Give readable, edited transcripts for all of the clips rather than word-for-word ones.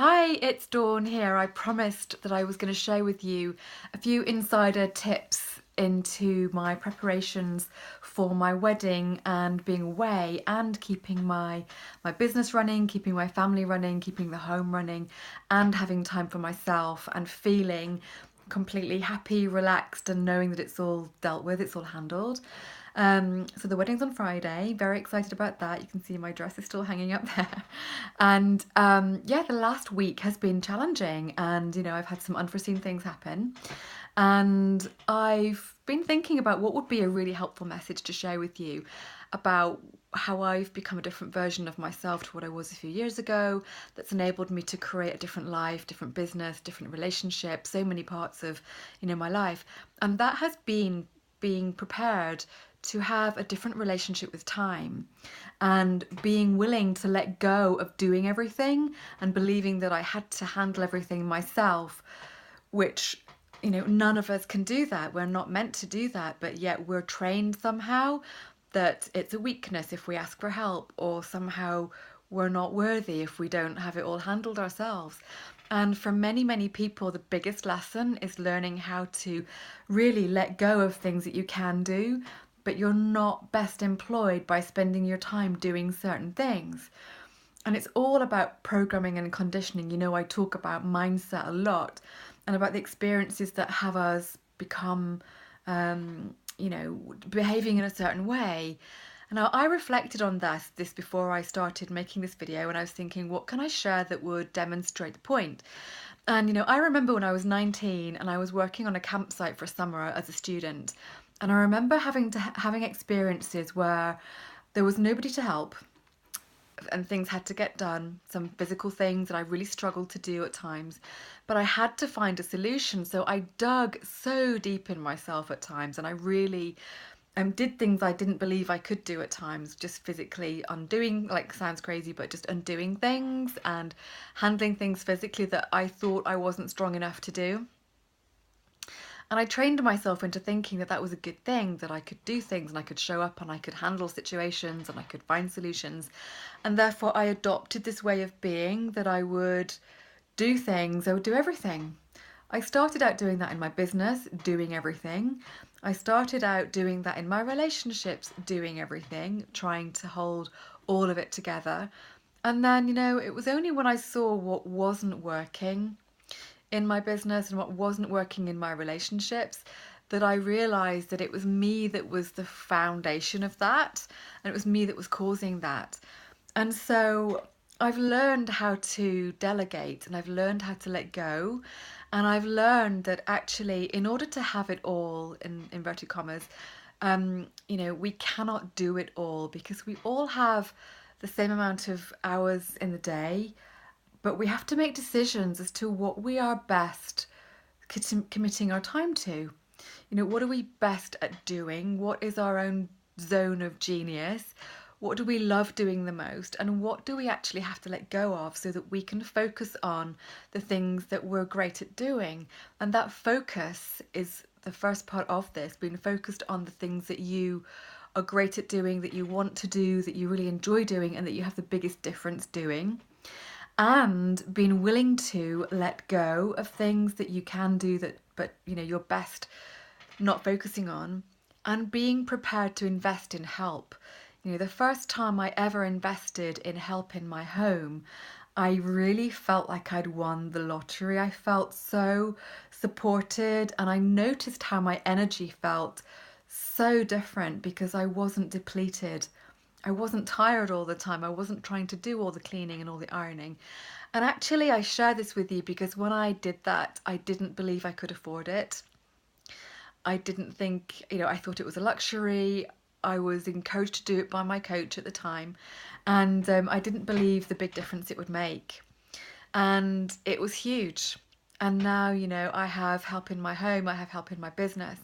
Hi, it's Dawn here. I promised that I was going to share with you a few insider tips into my preparations for my wedding and being away and keeping my business running, keeping my family running, keeping the home running and having time for myself and feeling completely happy, relaxed and knowing that it's all dealt with, it's all handled. So the wedding's on Friday. Very excited about that. You can see my dress is still hanging up there. And yeah, the last week has been challenging, and I've had some unforeseen things happen. And I've been thinking about what would be a really helpful message to share with you about how I've become a different version of myself to what I was a few years ago, that's enabled me to create a different life, different business, different relationships, so many parts of, my life. And that has been being prepared to have a different relationship with time and being willing to let go of doing everything and believing that I had to handle everything myself, which none of us can do that. We're not meant to do that, but yet we're trained somehow that it's a weakness if we ask for help, or somehow we're not worthy if we don't have it all handled ourselves. And for many, many people, the biggest lesson is learning how to really let go of things that you can do, but you're not best employed by spending your time doing certain things. And it's all about programming and conditioning. I talk about mindset a lot and about the experiences that have us become, behaving in a certain way. And now I reflected on this before I started making this video, and I was thinking, what can I share that would demonstrate the point? And I remember when I was 19 and I was working on a campsite for a summer as a student, and I remember having experiences where there was nobody to help and things had to get done, some physical things that I really struggled to do at times, but I had to find a solution. So I dug so deep in myself at times, and I really did things I didn't believe I could do at times, just physically undoing, like sounds crazy, but just undoing things and handling things physically that I thought I wasn't strong enough to do. And I trained myself into thinking that that was a good thing, that I could do things and I could show up and I could handle situations and I could find solutions. And therefore, I adopted this way of being that I would do things, I would do everything. I started out doing that in my business, doing everything. I started out doing that in my relationships, doing everything, trying to hold all of it together. And then, it was only when I saw what wasn't working in my business and what wasn't working in my relationships that I realized that it was me that was the foundation of that, and it was me that was causing that. And so I've learned how to delegate, and I've learned how to let go, and I've learned that actually, in order to have it all, in inverted commas, we cannot do it all because we all have the same amount of hours in the day, but we have to make decisions as to what we are best committing our time to. What are we best at doing? What is our own zone of genius? What do we love doing the most? And what do we actually have to let go of so that we can focus on the things that we're great at doing? And that focus is the first part of this, being focused on the things that you are great at doing, that you want to do, that you really enjoy doing, and that you have the biggest difference doing, and being willing to let go of things that you can do that but you're best not focusing on, and being prepared to invest in help. The first time I ever invested in help in my home, I really felt like I'd won the lottery. I felt so supported, and I noticed how my energy felt so different because I wasn't depleted. I wasn't tired all the time. I wasn't trying to do all the cleaning and all the ironing. And actually, I share this with you because when I did that, I didn't believe I could afford it. I didn't think, I thought it was a luxury. I was encouraged to do it by my coach at the time. And I didn't believe the big difference it would make. And it was huge. And now, I have help in my home, I have help in my business.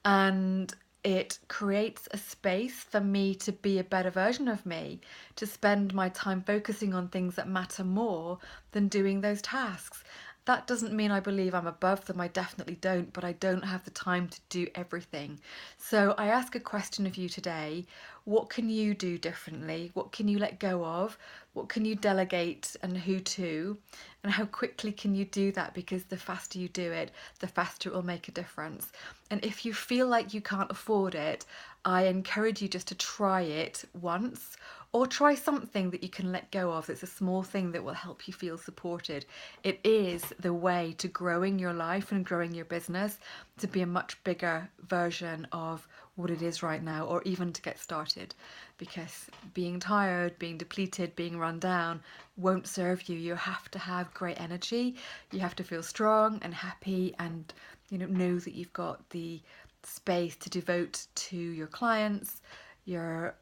And it creates a space for me to be a better version of me, to spend my time focusing on things that matter more than doing those tasks. That doesn't mean I believe I'm above them, I definitely don't, but I don't have the time to do everything. So I ask a question of you today: what can you do differently? What can you let go of? What can you delegate and who to? And how quickly can you do that? Because the faster you do it, the faster it will make a difference. And if you feel like you can't afford it, I encourage you just to try it once, or try something that you can let go of. It's a small thing that will help you feel supported. It is the way to growing your life and growing your business to be a much bigger version of what it is right now, or even to get started. Because being tired, being depleted, being run down won't serve you. You have to have great energy. You have to feel strong and happy, and know that you've got the space to devote to your clients, your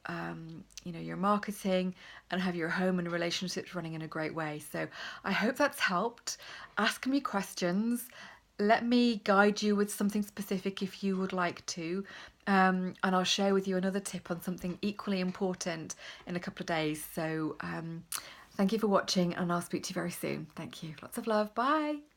your marketing, and have your home and relationships running in a great way. So I hope that's helped. Ask me questions, let me guide you with something specific if you would like to, and I'll share with you another tip on something equally important in a couple of days. So thank you for watching, and I'll speak to you very soon. Thank you. Lots of love. Bye.